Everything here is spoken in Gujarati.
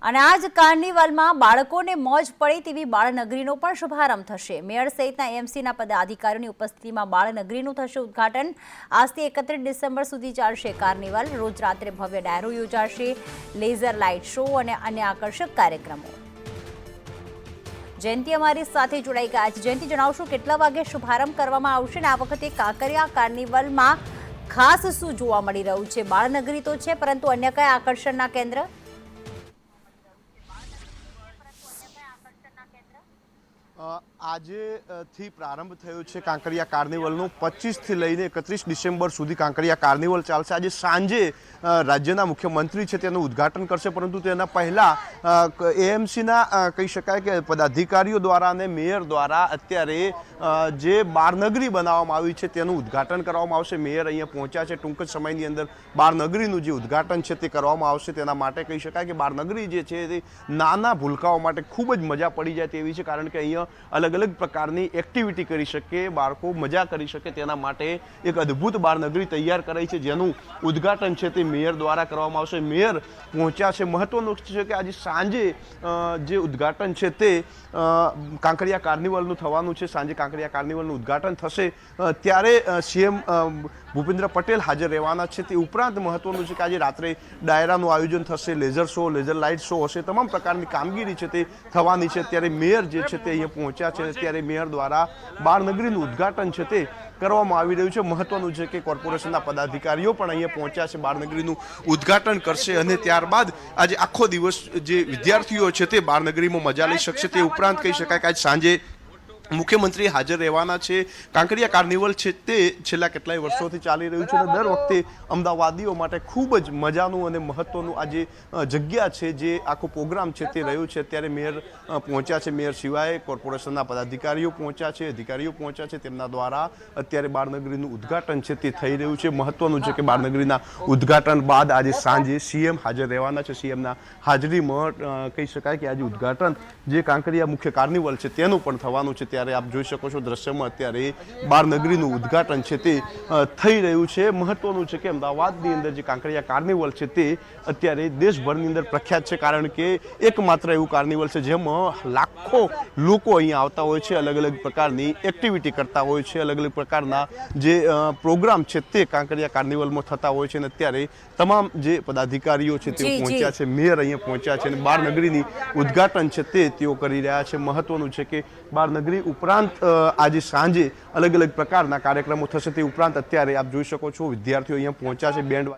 અને આજ કાર્નિવલમાં બાળકોને મોજ પડે તેવી બાળનગરીનો પણ શુભારંભ થશે। મેયર સહિતના એએમસીના પદાધિકારીઓની ઉપસ્થિતિમાં બાળનગરીનું થશે ઉદ્ઘાટન। આજથી 31 ડિસેમ્બર સુધી ચાલશે કાર્નિવલ। રોજ રાત્રે ભવ્ય ડાયરો યોજાશે, લેઝર લાઇટ શો અને અન્ય આકર્ષક કાર્યક્રમો। જયંતિ અમારી સાથે જોડાઈ ગયા છે। જયંતિ, જણાવશો કેટલા વાગે શુભારંભ કરવામાં આવશે અને આ વખતે કાંકરિયા કાર્નિવલમાં ખાસ શું જોવા મળી રહ્યું છે? બાળનગરી તો છે, પરંતુ અન્ય કયા આકર્ષણના કેન્દ્ર? આજથી પ્રારંભ થયો છે કાંકરિયા કાર્નિવલનો। 25થી લઈને 31 ડિસેમ્બર સુધી કાંકરિયા કાર્નિવલ ચાલશે। આજે સાંજે રાજ્યના મુખ્યમંત્રી છે તેનું ઉદ્ઘાટન કરશે, પરંતુ તેના પહેલાં એએમસીના કહી શકાય કે પદાધિકારીઓ દ્વારા અને મેયર દ્વારા અત્યારે જે બાળનગરી બનાવવામાં આવી છે તેનું ઉદ્ઘાટન કરવામાં આવશે। મેયર અહીંયા પહોંચ્યા છે, ટૂંક જ સમયની અંદર બાળનગરીનું જે ઉદ્ઘાટન છે તે કરવામાં આવશે। તેના માટે કહી શકાય કે બાળનગરી જે છે તે નાના ભૂલકાઓ માટે ખૂબ જ મજા પડી જાય તેવી છે, કારણ કે અહીંયા અલગ અલગ પ્રકારની એક્ટિવિટી કરી શકે, બાળકો મજા કરી શકે, તેના માટે એક અદ્ભુત બાળનગરી તૈયાર કરાઈ છે, જેનું ઉદ્ઘાટન છે તે મેયર દ્વારા કરવામાં આવશે। મેયર પહોંચ્યા છે। મહત્વનું છે કે આજે સાંજે જે ઉદ્ઘાટન છે તે કાંકરિયા કાર્નિવલનું થવાનું છે। સાંજે કાંકરિયા કાર્નિવલનું ઉદ્ઘાટન થશે ત્યારે સીએમ ભૂપેન્દ્ર પટેલ હાજર રહેવાના છે। તે ઉપરાંત મહત્વનું છે કે આજે રાત્રે ડાયરાનું આયોજન થશે, laser show, laser light show હશે, તમામ પ્રકારની કામગીરી છે તે થવાની છે। ત્યારે મેયર જે છે તે અહીંયા પહોંચ્યા છે, ત્યારે મેયર દ્વારા બાળનગરીનું ઉદ્ઘાટન છે તે કરવામાં આવી રહ્યું છે। મહત્વનું છે કે કોર્પોરેશનના પદાધિકારીઓ પણ અહીંયા પહોંચ્યા છે, બાળનગરીનું ઉદ્ઘાટન કરશે અને ત્યારબાદ આજે આખો દિવસ જે વિદ્યાર્થીઓ છે તે બાળનગરીમાં મજા લઈ શકશે। તે ઉપરાંત કહી શકાય કે આજ સાંજે મુખ્યમંત્રી હાજર રહેવાના છે। કાંકરિયા કાર્નિવલ છે તે છેલ્લા કેટલાય વર્ષોથી ચાલી રહ્યું છે અને દર વખતે અમદાવાદીઓ માટે ખૂબ જ મજાનું અને મહત્વનું આ જે જગ્યા છે, જે આખો પ્રોગ્રામ છે તે રહ્યું છે। અત્યારે મેયર પહોંચ્યા છે, મેયર સિવાય કોર્પોરેશનના પદાધિકારીઓ પહોંચ્યા છે, અધિકારીઓ પહોંચ્યા છે, તેમના દ્વારા અત્યારે બાળનગરીનું ઉદ્ઘાટન છે તે થઈ રહ્યું છે। મહત્વનું છે કે બાળનગરીના ઉદ્ઘાટન બાદ આજે સાંજે સીએમ હાજર રહેવાના છે। સીએમના હાજરીમાં કહી શકાય કે આજે ઉદ્ઘાટન જે કાંકરિયા મુખ્ય કાર્નિવલ છે તેનું પણ થવાનું છે। ત્યારે આપ જોઈ શકો છો દ્રશ્યમાં અત્યારે બાળનગરીનું ઉદ્ઘાટન છે તે થઈ રહ્યું છે। મહત્વનું છે કે અમદાવાદની અંદર જે કાંકરિયા કાર્નિવલ છે તે અત્યારે દેશભરની અંદર પ્રખ્યાત છે, કારણ કે એકમાત્ર એવું કાર્નિવલ છે જેમાં લાખો લોકો અહીંયા આવતા હોય છે, અલગ અલગ પ્રકારની એક્ટિવિટી કરતા હોય છે, અલગ અલગ પ્રકારના જે પ્રોગ્રામ છે તે કાંકરિયા કાર્નિવલમાં થતા હોય છે। અને અત્યારે તમામ જે પદાધિકારીઓ છે તેઓ પહોંચ્યા છે, મેયર અહીંયા પહોંચ્યા છે અને બાળનગરીની ઉદ્ઘાટન છે તે તેઓ કરી રહ્યા છે। મહત્વનું છે કે બાળનગરી ઉપરાંત આજે સાંજે અલગ અલગ પ્રકારના કાર્યક્રમો થશે। તે ઉપરાંત અત્યારે આપ જોઈ શકો છો વિદ્યાર્થીઓ અહીંયા પહોંચ્યા છે, બેન્ડ